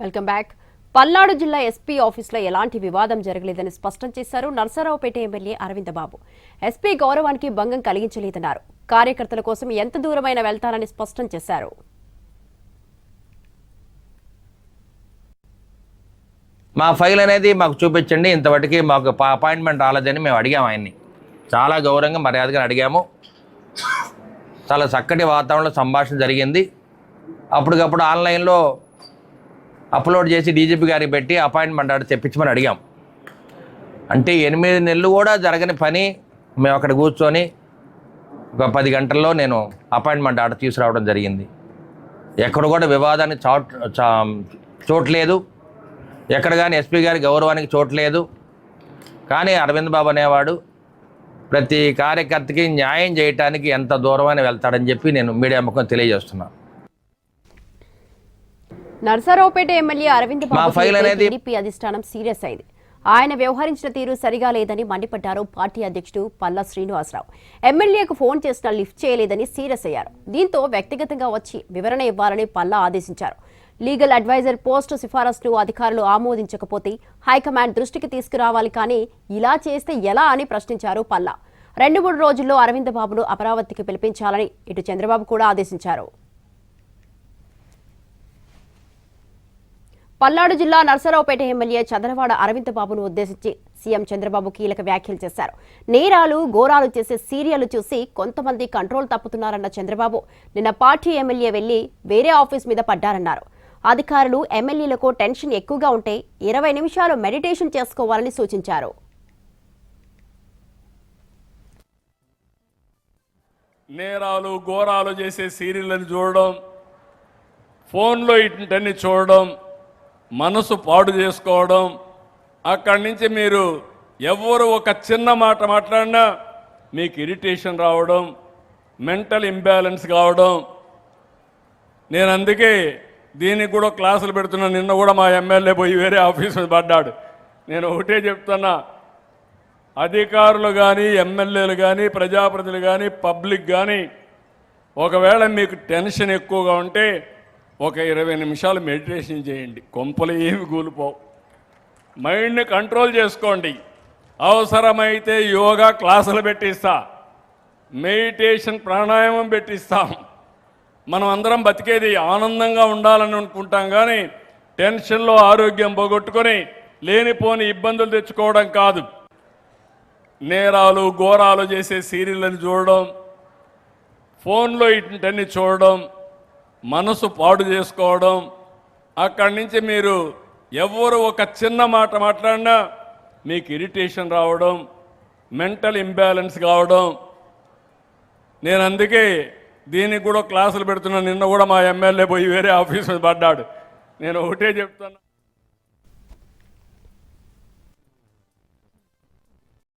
Welcome back. Palnadu జిల్లా SP ఆఫీసులో ఎలాంటి వివాదం జరగలేదని స్పష్టం చేశారు నర్సరావుపేట ఎమ్మెల్యే అరవింద్ బాబు. ఎస్పీ గౌరవానికి భంగం కలిగించలేదన్నారు. కార్యకర్తల కోసం ఎంత దూరమైనా వెళ్తానని స్పష్టం చేశారు. మా ఫైల్ అనేది మాకు చూపించండి, ఇంతవరకు మాకు అపాయింట్మెంట్ రాలేదని మేము అడిగాము. ఆయన్ని చాలా గౌరవంగా మర్యాదగా అడిగాము. చాలా చక్కటి వాతావరణంలో సంభాషణ జరిగింది. అప్పటికప్పుడు ఆన్లైన్లో అప్లోడ్ చేసి డీజీపీ గారికి పెట్టి అపాయింట్మెంట్ ఆర్డర్ తెప్పించమని అడిగాం. అంటే 8 నెలలు కూడా జరగని పని మేము అక్కడ కూర్చొని ఒక 10 గంటల్లో నేను అపాయింట్మెంట్ ఆర్డర్ తీసుకురావడం జరిగింది. ఎక్కడ కూడా వివాదానికి చోట్లేదు, ఎక్కడ కానీ ఎస్పీ గారి గౌరవానికి చోట్లేదు. కానీ అరవింద్ బాబు అనేవాడు ప్రతి కార్యకర్తకి న్యాయం చేయడానికి ఎంత దూరమైన వెళ్తాడని చెప్పి నేను మీడియా ముఖం తెలియజేస్తున్నాను. నర్సరావుపేట ఎమ్మెల్యే అరవింద్ బాబు టీడీపీ అధిష్టానం సీరియస్ అయింది. ఆయన వ్యవహరించిన తీరు సరిగా లేదని మండిపడ్డారు పార్టీ అధ్యక్షుడు పల్లా శ్రీనివాసరావు. ఎమ్మెల్యేకు ఫోన్ చేసినా లిఫ్ట్ చేయలేదని సీరియస్ అయ్యారు. దీంతో వ్యక్తిగతంగా వచ్చి వివరణ ఇవ్వాలని పల్లా ఆదేశించారు. లీగల్ అడ్వైజర్ పోస్టు సిఫారసును అధికారులు ఆమోదించకపోతే హైకమాండ్ దృష్టికి తీసుకురావాలి, కానీ ఇలా చేస్తే ఎలా అని ప్రశ్నించారు పల్లా. 2-3 రోజుల్లో అరవింద్ బాబును అమరావతికి పిలిపించాలని ఇటు చంద్రబాబు కూడా ఆదేశించారు. పల్నాడు జిల్లా నర్సరావుపేట ఎమ్మెల్యే చంద్రవాడ అరవింద్ బాబును ఉద్దేశించి సీఎం చంద్రబాబు కీలక వ్యాఖ్యలు చేశారు. నేరాలు ఘోరాలు చేసే సీరియల్ చూసి కొంతమంది కంట్రోల్ తప్పుతున్నారన్న చంద్రబాబు నిన్న పార్టీ ఎమ్మెల్యే వెళ్లి వేరే ఆఫీస్ మీద పడ్డారన్నారు. అధికారులు ఎమ్మెల్యేలకు టెన్షన్ ఎక్కువగా ఉంటే 20 నిమిషాలు మెడిటేషన్ చేసుకోవాలని సూచించారు. నేరాలు ఘోరాలు చేసే సీరియల్ని చూడడం, ఫోన్లో ఇంటన్ని చూడడం, మనసు పాడు చేసుకోవడం, అక్కడి నుంచి మీరు ఎవరు ఒక చిన్న మాట మాట్లాడినా మీకు ఇరిటేషన్ రావడం, మెంటల్ ఇంబ్యాలెన్స్ కావడం. నేను అందుకే దీనికి కూడా క్లాసులు పెడుతున్నా. నిన్న కూడా మా ఎమ్మెల్యే పోయి వేరే ఆఫీస్ మీద పడ్డాడు. నేను ఒకటే చెప్తున్నా, అధికారులు కానీ ఎమ్మెల్యేలు కానీ ప్రజాప్రతినిధులు కానీ పబ్లిక్ కానీ ఒకవేళ మీకు టెన్షన్ ఎక్కువగా ఉంటే ఒక 20 నిమిషాలు మెడిటేషన్ చేయండి, కొంపలు ఏమి కూలిపోవు. మైండ్ని కంట్రోల్ చేసుకోండి. అవసరమైతే యోగా క్లాసులు పెట్టిస్తా, మెడిటేషన్ ప్రాణాయామం పెట్టిస్తాం. మనం అందరం బతికేది ఆనందంగా ఉండాలని అనుకుంటాం, కానీ టెన్షన్లో ఆరోగ్యం పోగొట్టుకొని లేనిపోని ఇబ్బందులు తెచ్చుకోవడం కాదు. నేరాలు ఘోరాలు చేసే సీరియల్ని చూడడం, ఫోన్లో ఇంటన్ని చూడడం, మనసు పాడు చేసుకోవడం, అక్కడి నుంచి మీరు ఎవరు ఒక చిన్న మాట మాట్లాడినా మీకు ఇరిటేషన్ రావడం, మెంటల్ ఇంబ్యాలెన్స్ కావడం. నేను అందుకే దీనికి కూడా క్లాసులు పెడుతున్నా. నిన్న కూడా మా ఎమ్మెల్యే పోయి వేరే ఆఫీస్ మీద పడ్డాడు. నేను ఒకటే చెప్తున్నా.